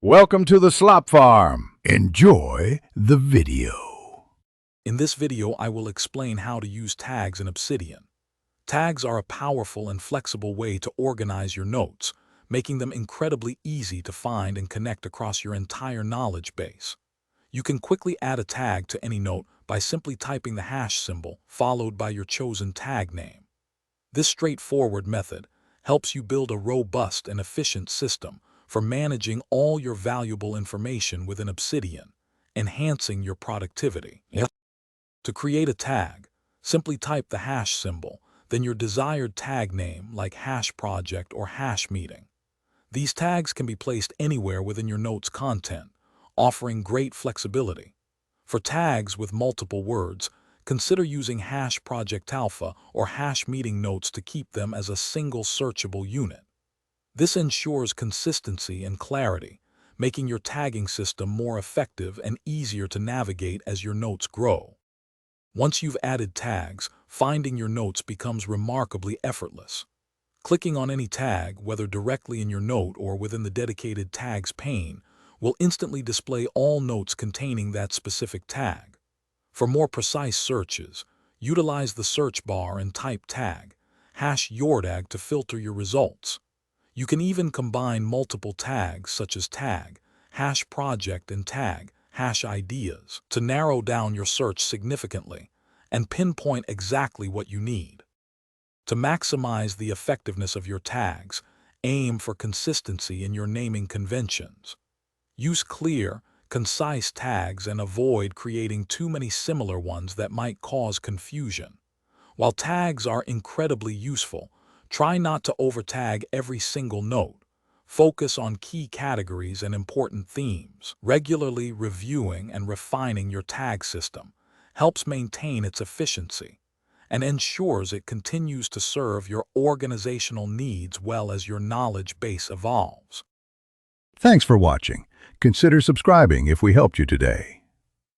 Welcome to the Slop Farm. Enjoy the video. In this video, I will explain how to use tags in Obsidian. Tags are a powerful and flexible way to organize your notes, making them incredibly easy to find and connect across your entire knowledge base. You can quickly add a tag to any note by simply typing the hash symbol followed by your chosen tag name. This straightforward method helps you build a robust and efficient system for managing all your valuable information within Obsidian, enhancing your productivity. To create a tag, simply type the hash symbol, then your desired tag name like hash project or hash meeting. These tags can be placed anywhere within your note's content, offering great flexibility. For tags with multiple words, consider using hash project alpha or hash meeting notes to keep them as a single searchable unit. This ensures consistency and clarity, making your tagging system more effective and easier to navigate as your notes grow. Once you've added tags, finding your notes becomes remarkably effortless. Clicking on any tag, whether directly in your note or within the dedicated tags pane, will instantly display all notes containing that specific tag. For more precise searches, utilize the search bar and type tag, #yourtag to filter your results. You can even combine multiple tags such as tag, hash project, and tag, hash ideas to narrow down your search significantly and pinpoint exactly what you need. To maximize the effectiveness of your tags, aim for consistency in your naming conventions. Use clear, concise tags and avoid creating too many similar ones that might cause confusion. While tags are incredibly useful, try not to overtag every single note. Focus on key categories and important themes. Regularly reviewing and refining your tag system helps maintain its efficiency and ensures it continues to serve your organizational needs well as your knowledge base evolves. Thanks for watching. Consider subscribing if we helped you today.